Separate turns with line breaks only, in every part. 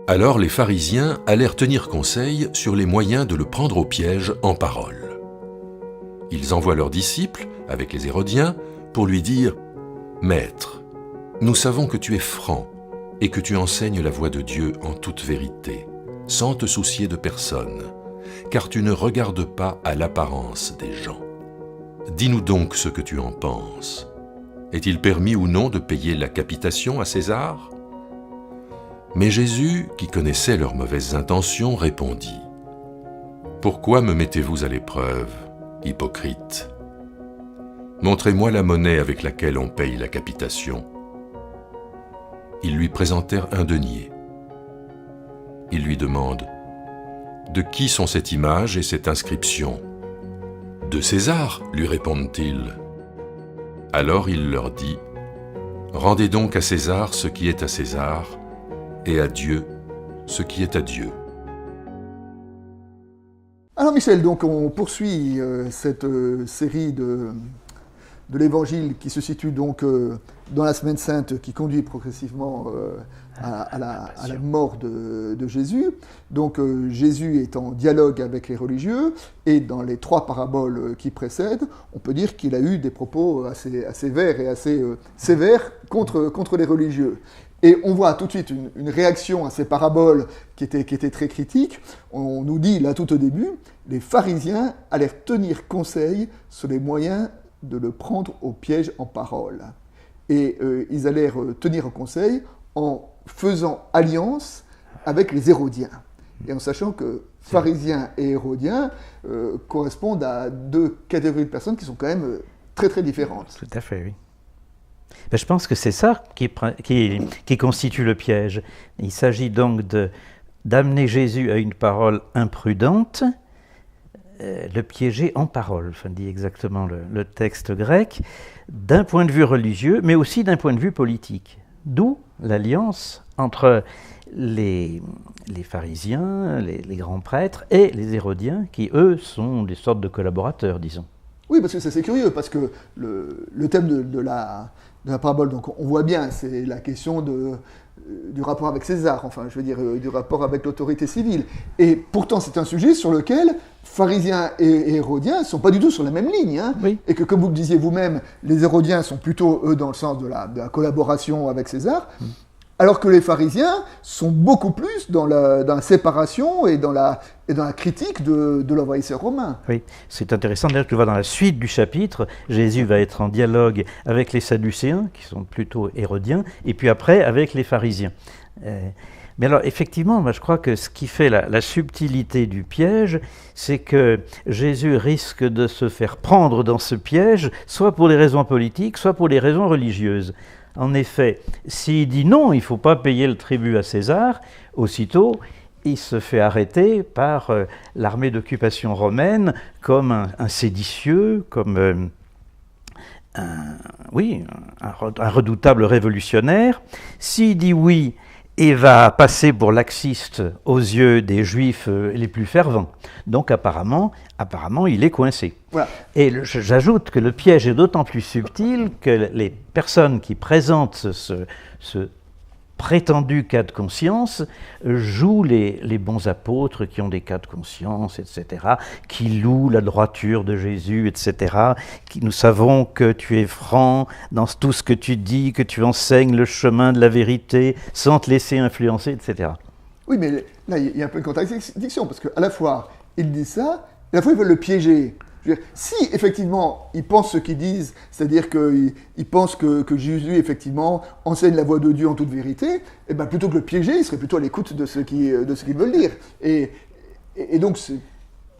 Alors les pharisiens allèrent tenir conseil sur les moyens de le prendre au piège en parole. Ils envoient leurs disciples, avec les Hérodiens, pour lui dire « Maître, nous savons que tu es franc et que tu enseignes la voie de Dieu en toute vérité, sans te soucier de personne, car tu ne regardes pas à l'apparence des gens. Dis-nous donc ce que tu en penses. Est-il permis ou non de payer la capitation à César ?» Mais Jésus, qui connaissait leurs mauvaises intentions, répondit « Pourquoi me mettez-vous à l'épreuve, hypocrite ? Montrez-moi la monnaie avec laquelle on paye la capitation. » Ils lui présentèrent un denier. Il lui demande « De qui sont cette image et cette inscription ?»« De César, lui répondent-ils. » Alors il leur dit « Rendez donc à César ce qui est à César, et à Dieu ce qui est à Dieu. »
Alors Michel, donc on poursuit cette série de l'Évangile qui se situe donc dans la Semaine Sainte qui conduit progressivement à la mort de Jésus. Donc Jésus est en dialogue avec les religieux et dans les 3 paraboles qui précèdent, on peut dire qu'il a eu des propos assez verts et assez sévères contre les religieux. Et on voit tout de suite une réaction à ces paraboles qui était très critique. On nous dit là tout au début, les pharisiens allèrent tenir conseil sur les moyens de le prendre au piège en parole. Et ils allèrent tenir conseil en faisant alliance avec les Hérodiens. Et en sachant que pharisiens et Hérodiens correspondent à 2 catégories de personnes qui sont quand même très très différentes.
Tout à fait, oui. Ben, je pense que c'est ça qui constitue le piège. Il s'agit donc d'amener Jésus à une parole imprudente, le piéger en parole, enfin dit exactement le texte grec, d'un point de vue religieux, mais aussi d'un point de vue politique. D'où l'alliance entre les pharisiens, les grands prêtres et les Hérodiens, qui eux sont des sortes de collaborateurs, disons.
Oui, parce que c'est curieux, parce que le thème de la parabole, donc on voit bien, c'est la question du rapport avec César, enfin je veux dire du rapport avec l'autorité civile. Et pourtant c'est un sujet sur lequel pharisiens et Hérodiens ne sont pas du tout sur la même ligne. Hein,
oui. Et
que comme vous le disiez vous-même, les Hérodiens sont plutôt, eux, dans le sens de la collaboration avec César, alors que les pharisiens sont beaucoup plus dans la séparation et dans la critique de l'envahisseur romain.
Oui, c'est intéressant d'ailleurs que tu vois dans la suite du chapitre, Jésus va être en dialogue avec les Sadducéens, qui sont plutôt hérodiens, et puis après avec les pharisiens. Mais alors effectivement, moi, je crois que ce qui fait la subtilité du piège, c'est que Jésus risque de se faire prendre dans ce piège, soit pour les raisons politiques, soit pour les raisons religieuses. En effet, s'il dit non, il ne faut pas payer le tribut à César, aussitôt, il se fait arrêter par l'armée d'occupation romaine comme un séditieux, comme un redoutable révolutionnaire. S'il dit oui, il va passer pour laxiste aux yeux des Juifs les plus fervents. Donc apparemment, il est coincé.
Voilà.
Et j'ajoute que le piège est d'autant plus subtil que les personnes qui présentent ce prétendu cas de conscience jouent les bons apôtres qui ont des cas de conscience, etc., qui louent la droiture de Jésus, etc., nous savons que tu es franc dans tout ce que tu dis, que tu enseignes le chemin de la vérité sans te laisser influencer, etc.
Oui, mais là, il y a un peu de contradiction, parce qu'à la fois, ils disent ça, et à la fois, ils veulent le piéger. Si, effectivement, ils pensent ce qu'ils disent, c'est-à-dire qu'ils pensent que Jésus, effectivement, enseigne la voie de Dieu en toute vérité, et bien plutôt que le piéger, ils seraient plutôt à l'écoute de ce qu'ils veulent dire. Et donc,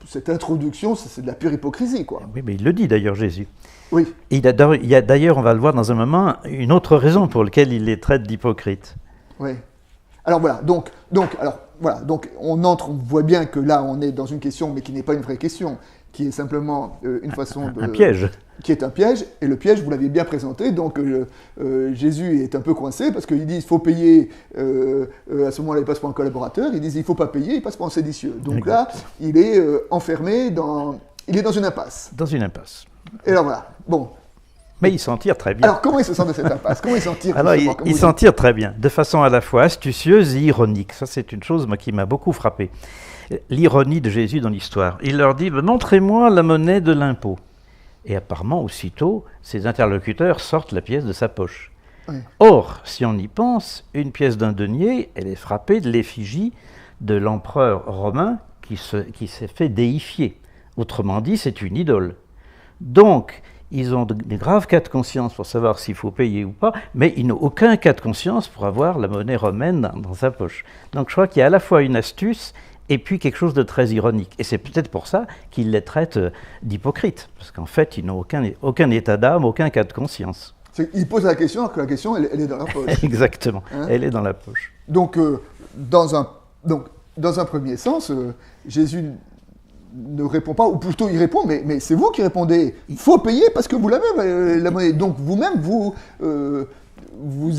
cette introduction, c'est de la pure hypocrisie, quoi.
Oui, mais il le dit d'ailleurs, Jésus.
Oui.
Et il y a d'ailleurs, on va le voir dans un moment, une autre raison pour laquelle il les traite d'hypocrites.
Oui. Alors voilà, donc on voit bien que là, on est dans une question, mais qui n'est pas une vraie question, qui est simplement une façon de...
Un piège.
Qui est un piège, et le piège, vous l'aviez bien présenté, donc Jésus est un peu coincé, parce qu'il dit il faut payer, à ce moment-là il passe pour un collaborateur, il dit il ne faut pas payer, il passe pour un séditieux. Donc là, il est enfermé il est dans une impasse.
Dans une impasse.
Et alors voilà, bon,
Mais ils s'en tirent très bien.
Alors, comment ils se sortent de cette impasse? Comment ils s'en tirent?
Alors,
justement,
ils s'en tirent très bien, de façon à la fois astucieuse et ironique. Ça, c'est une chose moi, qui m'a beaucoup frappé. L'ironie de Jésus dans l'histoire. Il leur dit, montrez-moi la monnaie de l'impôt. Et apparemment, aussitôt, ses interlocuteurs sortent la pièce de sa poche.
Oui.
Or, si on y pense, une pièce d'un denier, elle est frappée de l'effigie de l'empereur romain qui s'est fait déifier. Autrement dit, c'est une idole. Donc, ils ont des graves cas de conscience pour savoir s'il faut payer ou pas, mais ils n'ont aucun cas de conscience pour avoir la monnaie romaine dans sa poche. Donc, je crois qu'il y a à la fois une astuce et puis quelque chose de très ironique. Et c'est peut-être pour ça qu'ils les traitent d'hypocrites, parce qu'en fait, ils n'ont aucun état d'âme, aucun cas de conscience.
Ils posent la question alors que la question, elle est dans leur poche.
Exactement,
Hein?
elle est dans la poche.
Donc, dans un premier sens, Jésus ne répond pas, ou plutôt il répond, mais c'est vous qui répondez. Il faut payer parce que vous l'avez, la monnaie. Donc vous-même, vous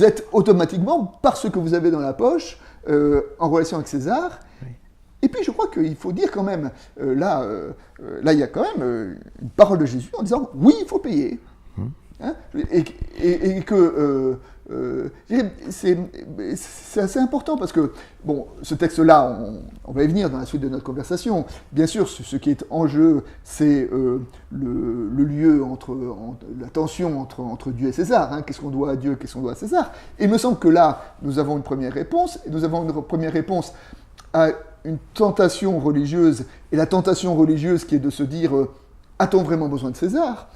êtes automatiquement, parce que vous avez dans la poche, en relation avec César.
Oui.
Et puis je crois qu'il faut dire quand même, là il y a quand même une parole de Jésus en disant, oui, il faut payer. Hein, et que c'est assez important parce que, bon, ce texte-là, on va y venir dans la suite de notre conversation. Bien sûr, ce qui est en jeu, c'est le lieu la tension entre Dieu et César. Hein, qu'est-ce qu'on doit à Dieu, qu'est-ce qu'on doit à César? Et il me semble que là, nous avons une première réponse, et nous avons une première réponse à une tentation religieuse, et la tentation religieuse qui est de se dire, a-t-on vraiment besoin de César?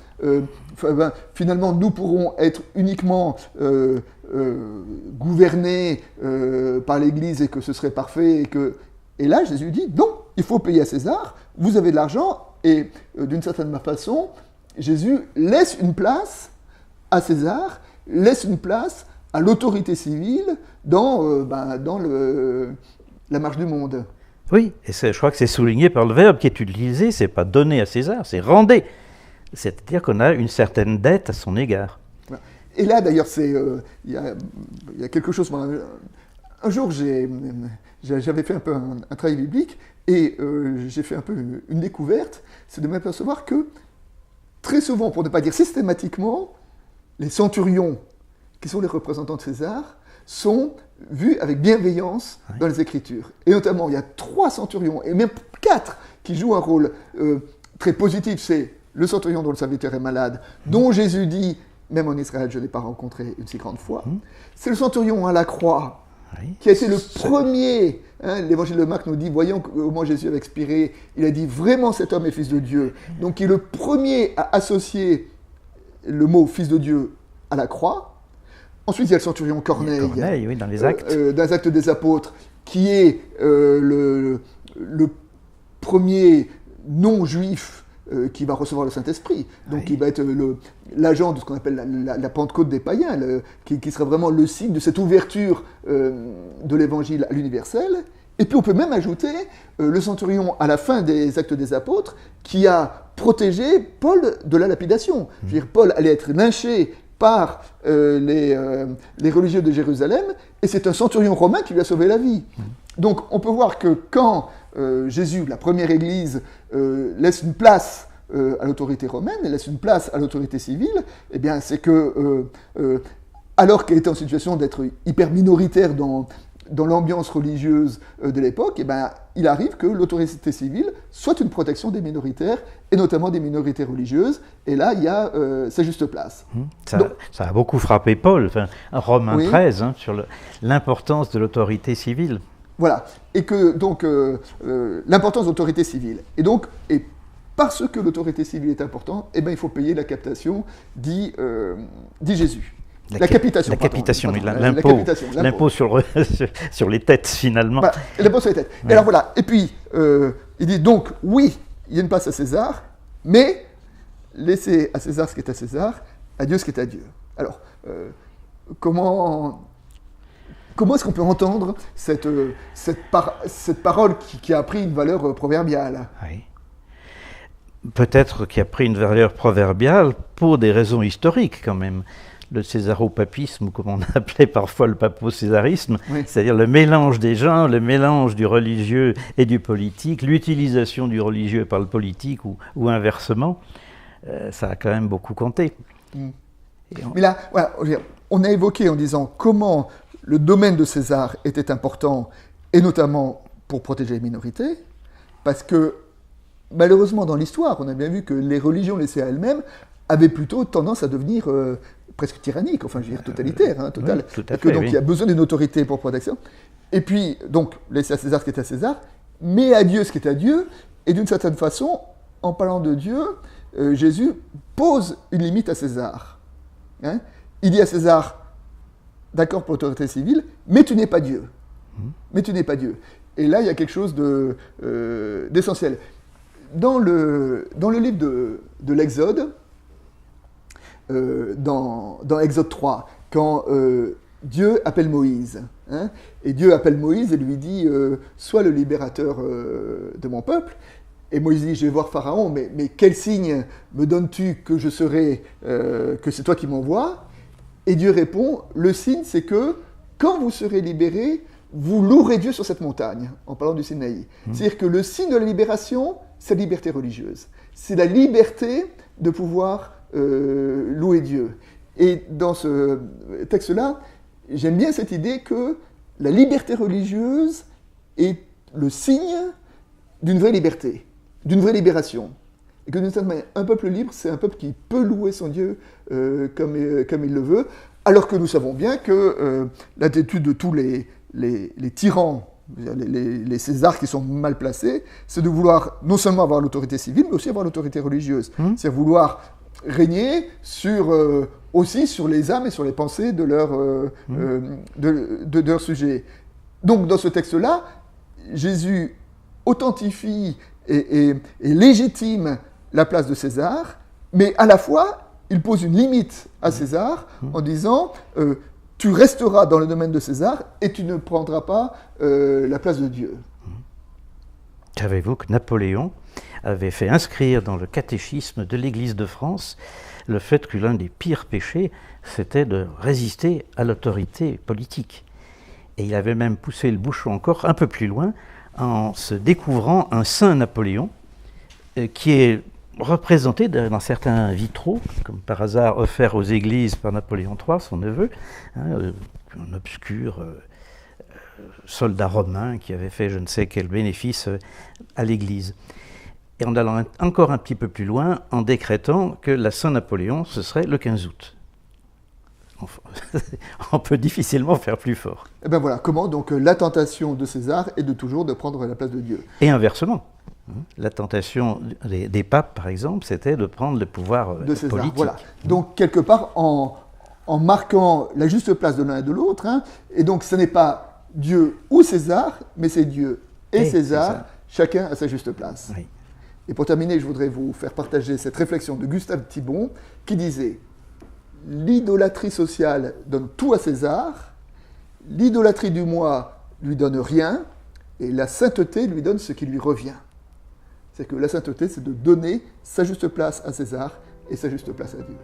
Finalement, nous pourrons être uniquement gouvernés par l'Église et que ce serait parfait. Et là, Jésus dit, non, il faut payer à César, vous avez de l'argent, et d'une certaine façon, Jésus laisse une place à César, laisse une place à l'autorité civile dans la marche du monde.
Oui, et je crois que c'est souligné par le verbe qui est utilisé, c'est pas donner à César, c'est rendez. C'est-à-dire qu'on a une certaine dette à son égard.
Et là, d'ailleurs, il y a quelque chose. Un jour, j'avais fait un peu un travail biblique et j'ai fait un peu une découverte, c'est de m'apercevoir que très souvent, pour ne pas dire systématiquement, les centurions, qui sont les représentants de César, sont vus avec bienveillance dans les Écritures. Et notamment, il y a 3 centurions, et même 4, qui jouent un rôle très positif. C'est le centurion dont le serviteur est malade, dont Jésus dit, même en Israël, je n'ai pas rencontré une si grande foi. C'est le centurion à la croix, qui a été le premier. Hein, l'évangile de Marc nous dit, voyons comment Jésus avait expiré, il a dit, vraiment cet homme est fils de Dieu. Donc il est le premier à associer le mot fils de Dieu à la croix. Ensuite, il y a le centurion Corneille,
oui, dans les Actes.
Dans les Actes des Apôtres, qui est le premier non-juif qui va recevoir le Saint-Esprit. Donc, il va être l'agent de ce qu'on appelle la Pentecôte des païens, qui sera vraiment le signe de cette ouverture de l'Évangile à l'universel. Et puis, on peut même ajouter le centurion à la fin des Actes des Apôtres, qui a protégé Paul de la lapidation. Je veux dire, Paul allait être lynché par les religieux de Jérusalem, et c'est un centurion romain qui lui a sauvé la vie. Donc on peut voir que quand Jésus, la première Église, laisse une place à l'autorité romaine, et laisse une place à l'autorité civile, eh bien c'est que, alors qu'elle était en situation d'être hyper minoritaire dans l'ambiance religieuse de l'époque, eh ben, il arrive que l'autorité civile soit une protection des minoritaires, et notamment des minorités religieuses, et là, il y a sa juste place.
Ça a beaucoup frappé Paul, Romains 13, sur l'importance de l'autorité civile.
Voilà, et que donc l'importance de l'autorité civile. Et donc, parce que l'autorité civile est importante, eh ben, il faut payer la captation, dit Jésus. La capitation.
La capitation, l'impôt sur les têtes, finalement.
Voilà, l'impôt sur les têtes. Et alors voilà, et puis, il dit donc, oui, il y a une place à César, mais laissez à César ce qui est à César, à Dieu ce qui est à Dieu. Alors, comment est-ce qu'on peut entendre cette parole qui a pris une valeur proverbiale?
Oui. Peut-être qui a pris une valeur proverbiale pour des raisons historiques, quand même. Le césaropapisme, ou comme on appelait parfois le papo-césarisme, c'est-à-dire le mélange des gens, le mélange du religieux et du politique, l'utilisation du religieux par le politique ou inversement, ça a quand même beaucoup compté.
Mais là, voilà, on a évoqué en disant comment le domaine de César était important, et notamment pour protéger les minorités, parce que malheureusement dans l'histoire, on a bien vu que les religions laissées à elles-mêmes avaient plutôt tendance à devenir presque tyranniques, enfin je veux dire totalitaires, hein, total.
Oui, tout à
et que
fait,
donc
oui.
il y a besoin d'une autorité pour protection. Et puis donc laisser à César ce qui est à César, mais à Dieu ce qui est à Dieu, et d'une certaine façon, en parlant de Dieu, Jésus pose une limite à César. Hein, il dit à César, d'accord pour l'autorité civile, mais tu n'es pas Dieu. Mais tu n'es pas Dieu. Et là, il y a quelque chose d'essentiel. Dans le livre de l'Exode, dans Exode 3, quand Dieu appelle Moïse, hein, et Dieu appelle Moïse et lui dit « Sois le libérateur de mon peuple », et Moïse dit « Je vais voir Pharaon, mais quel signe me donnes-tu que je serai, que c'est toi qui m'envoies ?» Et Dieu répond « Le signe, c'est que quand vous serez libérés, vous louerez Dieu sur cette montagne », en parlant du Sinaï. C'est-à-dire que le signe de la libération, c'est la liberté religieuse. C'est la liberté de pouvoir louer Dieu. Et dans ce texte-là, j'aime bien cette idée que la liberté religieuse est le signe d'une vraie liberté, d'une vraie libération. Et que d'une certaine manière, un peuple libre, c'est un peuple qui peut louer son Dieu comme il le veut, alors que nous savons bien que l'attitude de tous les tyrans, les Césars qui sont mal placés, c'est de vouloir non seulement avoir l'autorité civile, mais aussi avoir l'autorité religieuse. C'est vouloir régner aussi sur les âmes et sur les pensées de leurs sujets. Donc dans ce texte-là, Jésus authentifie et légitime la place de César, mais à la fois, il pose une limite à César en disant tu resteras dans le domaine de César et tu ne prendras pas la place de Dieu.
Savez-vous que Napoléon avait fait inscrire dans le catéchisme de l'Église de France le fait que l'un des pires péchés, c'était de résister à l'autorité politique. Et il avait même poussé le bouchon encore un peu plus loin en se découvrant un saint Napoléon qui est représenté dans certains vitraux, comme par hasard offerts aux églises par Napoléon III, son neveu, hein, un obscur soldat romain qui avait fait je ne sais quel bénéfice à l'église. Et en allant encore un petit peu plus loin, en décrétant que la Saint-Napoléon, ce serait le 15 août. On peut difficilement faire plus fort.
Et bien voilà, comment donc la tentation de César est de toujours de prendre la place de Dieu.
Et inversement. La tentation des papes, par exemple, c'était de prendre le pouvoir
de César,
politique.
Voilà. Donc, quelque part, en marquant la juste place de l'un et de l'autre, hein, et donc ce n'est pas Dieu ou César, mais c'est Dieu et César, chacun à sa juste place.
Oui.
Et pour terminer, je voudrais vous faire partager cette réflexion de Gustave Thibon, qui disait « L'idolâtrie sociale donne tout à César, l'idolâtrie du moi lui donne rien, et la sainteté lui donne ce qui lui revient. » C'est que la sainteté, c'est de donner sa juste place à César et sa juste place à Dieu.